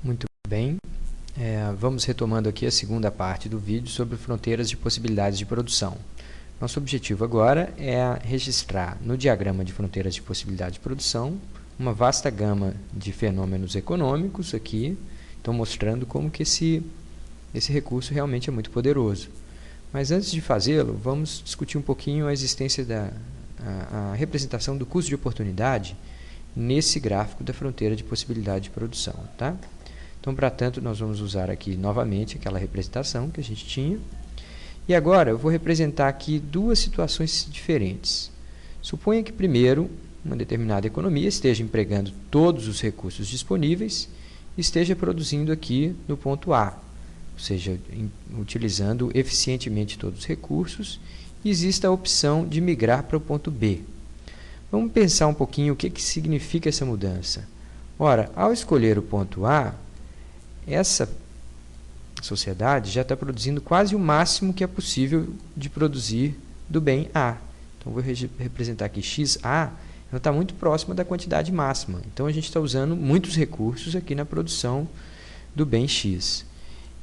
Muito bem, vamos retomando aqui a segunda parte do vídeo sobre fronteiras de possibilidades de produção. Nosso objetivo agora é registrar no diagrama de fronteiras de possibilidade de produção uma vasta gama de fenômenos econômicos aqui, então mostrando como que esse recurso realmente é muito poderoso. Mas antes de fazê-lo, vamos discutir um pouquinho a existência a representação do custo de oportunidade nesse gráfico da fronteira de possibilidade de produção, tá? Então, para tanto, nós vamos usar aqui novamente aquela representação que a gente tinha. E agora eu vou representar aqui duas situações diferentes. Suponha que primeiro uma determinada economia esteja empregando todos os recursos disponíveis e esteja produzindo aqui no ponto A, ou seja, utilizando eficientemente todos os recursos, e exista a opção de migrar para o ponto B. Vamos pensar um pouquinho o que significa essa mudança. Ora, ao escolher o ponto A, essa sociedade já está produzindo quase o máximo que é possível de produzir do bem A. Então, vou representar aqui XA, ela está muito próxima da quantidade máxima. Então, a gente está usando muitos recursos aqui na produção do bem X.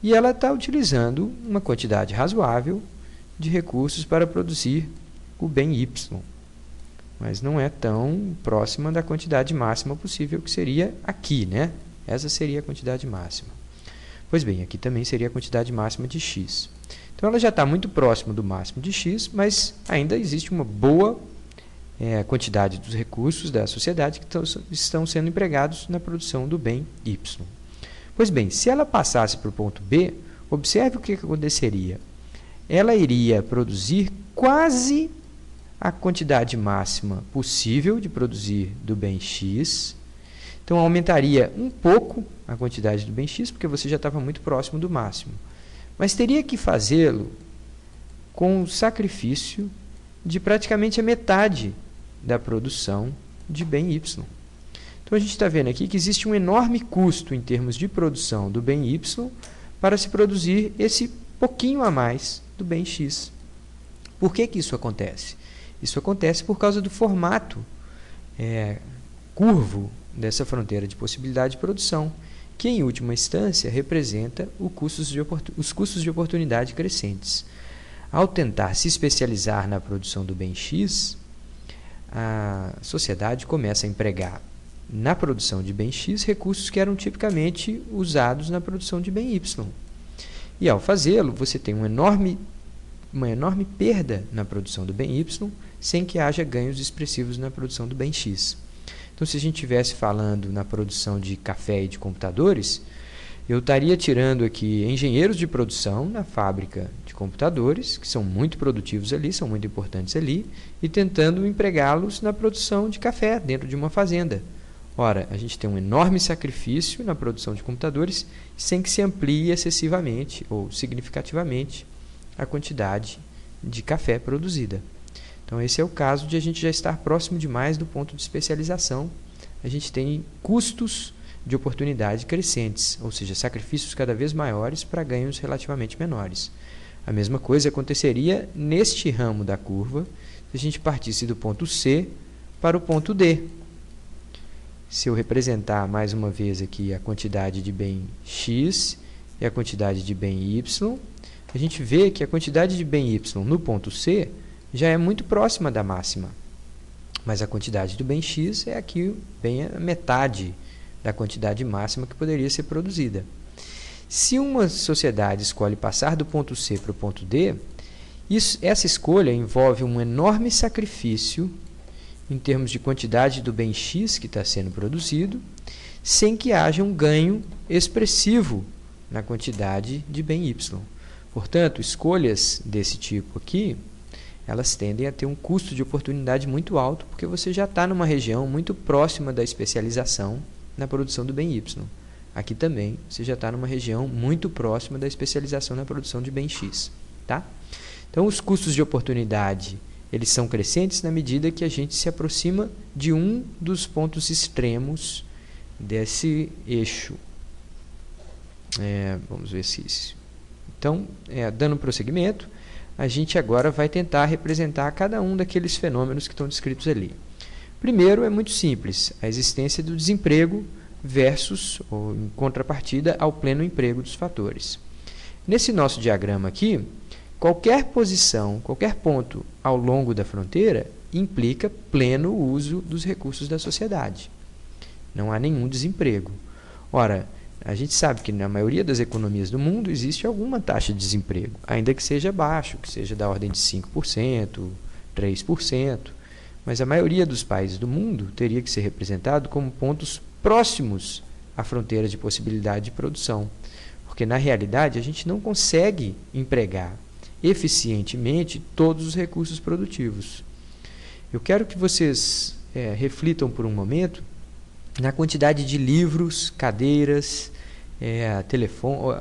E ela está utilizando uma quantidade razoável de recursos para produzir o bem Y. Mas não é tão próxima da quantidade máxima possível, que seria aqui, né? Essa seria a quantidade máxima. Pois bem, aqui também seria a quantidade máxima de x. Então, ela já está muito próxima do máximo de x, mas ainda existe uma boa quantidade dos recursos da sociedade que estão sendo empregados na produção do bem y. Pois bem, se ela passasse para o ponto B, observe o que aconteceria. Ela iria produzir quase a quantidade máxima possível de produzir do bem x. Então, aumentaria um pouco a quantidade do bem x, porque você já estava muito próximo do máximo. Mas teria que fazê-lo com o sacrifício de praticamente a metade da produção de bem y. Então, a gente está vendo aqui que existe um enorme custo em termos de produção do bem y para se produzir esse pouquinho a mais do bem x. Por que isso acontece? Isso acontece por causa do formato curvo dessa fronteira de possibilidade de produção, que em última instância representa os custos de oportunidade crescentes. Ao tentar se especializar na produção do bem X, a sociedade começa a empregar na produção de bem X recursos que eram tipicamente usados na produção de bem Y. E ao fazê-lo, você tem uma enorme perda na produção do bem Y, sem que haja ganhos expressivos na produção do bem X. Então, se a gente estivesse falando na produção de café e de computadores, eu estaria tirando aqui engenheiros de produção na fábrica de computadores, que são muito produtivos ali, são muito importantes ali, e tentando empregá-los na produção de café dentro de uma fazenda. Ora, a gente tem um enorme sacrifício na produção de computadores sem que se amplie excessivamente ou significativamente a quantidade de café produzida. Então, esse é o caso de a gente já estar próximo demais do ponto de especialização. A gente tem custos de oportunidade crescentes, ou seja, sacrifícios cada vez maiores para ganhos relativamente menores. A mesma coisa aconteceria neste ramo da curva se a gente partisse do ponto C para o ponto D. Se eu representar mais uma vez aqui a quantidade de bem X e a quantidade de bem Y, a gente vê que a quantidade de bem Y no ponto C já é muito próxima da máxima, mas a quantidade do bem X é aqui bem a metade da quantidade máxima que poderia ser produzida. Se uma sociedade escolhe passar do ponto C para o ponto D, essa escolha envolve um enorme sacrifício em termos de quantidade do bem X que está sendo produzido, sem que haja um ganho expressivo na quantidade de bem Y. Portanto, escolhas desse tipo aqui, elas tendem a ter um custo de oportunidade muito alto, porque você já está numa região muito próxima da especialização na produção do bem Y. Aqui também, você já está numa região muito próxima da especialização na produção de bem X. Tá? Então, os custos de oportunidade, eles são crescentes na medida que a gente se aproxima de um dos pontos extremos desse eixo. Vamos ver se isso. Então, dando prosseguimento, a gente agora vai tentar representar cada um daqueles fenômenos que estão descritos ali. Primeiro, é muito simples, a existência do desemprego versus, ou em contrapartida, ao pleno emprego dos fatores. Nesse nosso diagrama aqui, qualquer posição, qualquer ponto ao longo da fronteira implica pleno uso dos recursos da sociedade. Não há nenhum desemprego. Ora, a gente sabe que na maioria das economias do mundo existe alguma taxa de desemprego, ainda que seja baixo, que seja da ordem de 5%, 3%, mas a maioria dos países do mundo teria que ser representado como pontos próximos à fronteira de possibilidade de produção, porque na realidade a gente não consegue empregar eficientemente todos os recursos produtivos. Eu quero que vocês reflitam por um momento na quantidade de livros, cadeiras,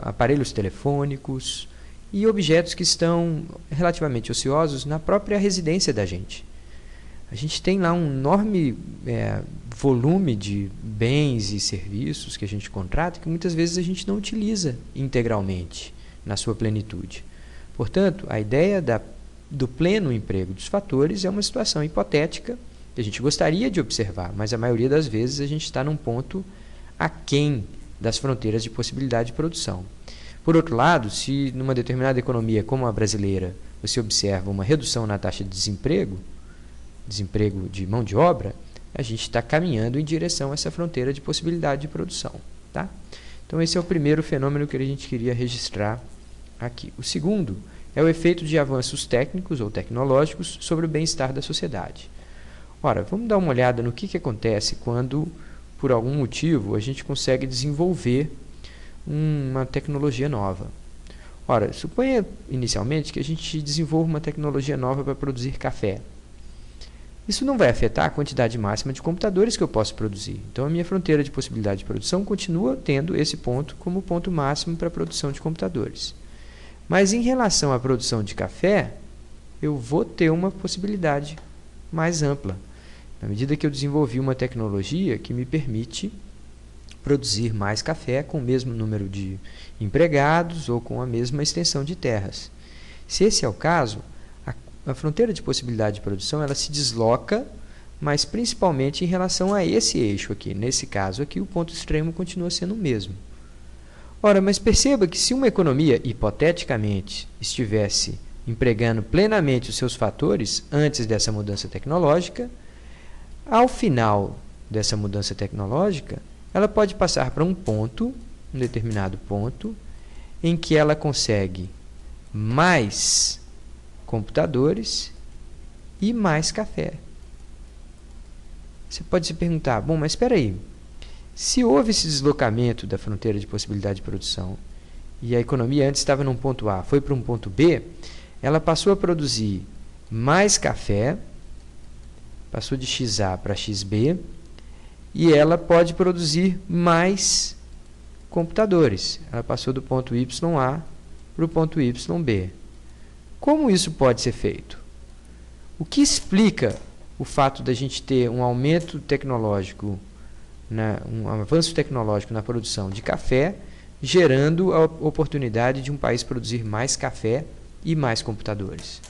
aparelhos telefônicos e objetos que estão relativamente ociosos na própria residência da gente. A gente tem lá um enorme volume de bens e serviços que a gente contrata que muitas vezes a gente não utiliza integralmente na sua plenitude. Portanto, a ideia do pleno emprego dos fatores é uma situação hipotética que a gente gostaria de observar, mas a maioria das vezes a gente está num ponto aquém das fronteiras de possibilidade de produção. Por outro lado, se numa determinada economia como a brasileira você observa uma redução na taxa de desemprego de mão de obra, a gente está caminhando em direção a essa fronteira de possibilidade de produção. Tá? Então esse é o primeiro fenômeno que a gente queria registrar aqui. O segundo é o efeito de avanços técnicos ou tecnológicos sobre o bem-estar da sociedade. Ora, vamos dar uma olhada no que acontece quando, por algum motivo, a gente consegue desenvolver uma tecnologia nova. Ora, suponha inicialmente que a gente desenvolva uma tecnologia nova para produzir café. Isso não vai afetar a quantidade máxima de computadores que eu posso produzir. Então, a minha fronteira de possibilidade de produção continua tendo esse ponto como ponto máximo para a produção de computadores. Mas, em relação à produção de café, eu vou ter uma possibilidade mais ampla, na medida que eu desenvolvi uma tecnologia que me permite produzir mais café com o mesmo número de empregados ou com a mesma extensão de terras. Se esse é o caso, a fronteira de possibilidade de produção ela se desloca, mas principalmente em relação a esse eixo aqui. Nesse caso aqui, o ponto extremo continua sendo o mesmo. Ora, mas perceba que se uma economia, hipoteticamente, estivesse empregando plenamente os seus fatores antes dessa mudança tecnológica, ao final dessa mudança tecnológica, ela pode passar para um determinado ponto, em que ela consegue mais computadores e mais café. Você pode se perguntar, bom, mas espera aí, se houve esse deslocamento da fronteira de possibilidade de produção e a economia antes estava num ponto A, foi para um ponto B, ela passou a produzir mais café, passou de XA para XB, e ela pode produzir mais computadores. Ela passou do ponto YA para o ponto YB. Como isso pode ser feito? O que explica o fato da gente ter um aumento tecnológico, um avanço tecnológico na produção de café, gerando a oportunidade de um país produzir mais café e mais computadores?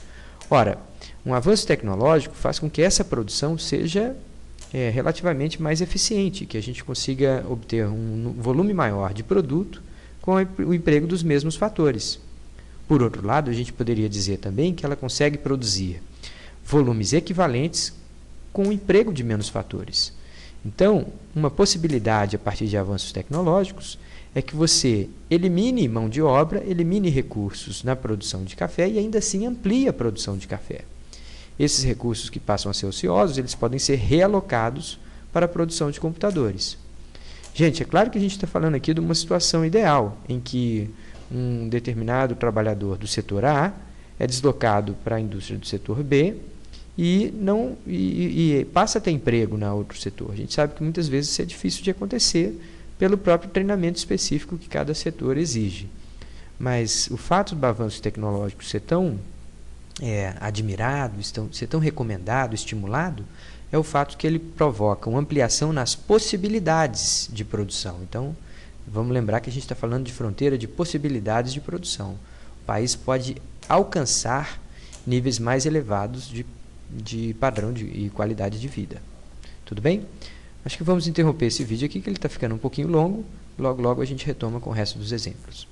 Ora, um avanço tecnológico faz com que essa produção seja relativamente mais eficiente, que a gente consiga obter um volume maior de produto com o emprego dos mesmos fatores. Por outro lado, a gente poderia dizer também que ela consegue produzir volumes equivalentes com o emprego de menos fatores. Então, uma possibilidade a partir de avanços tecnológicos é que você elimine mão de obra, elimine recursos na produção de café e ainda assim amplie a produção de café. Esses recursos que passam a ser ociosos, eles podem ser realocados para a produção de computadores. Gente, é claro que a gente está falando aqui de uma situação ideal, em que um determinado trabalhador do setor A é deslocado para a indústria do setor B e passa a ter emprego na outro setor. A gente sabe que muitas vezes isso é difícil de acontecer pelo próprio treinamento específico que cada setor exige. Mas o fato do avanço tecnológico ser tão admirado, ser tão recomendado, estimulado, é o fato que ele provoca uma ampliação nas possibilidades de produção. Então, vamos lembrar que a gente está falando de fronteira de possibilidades de produção. O país pode alcançar níveis mais elevados de padrão e qualidade de vida. Tudo bem? Acho que vamos interromper esse vídeo aqui, que ele está ficando um pouquinho longo. Logo, logo a gente retoma com o resto dos exemplos.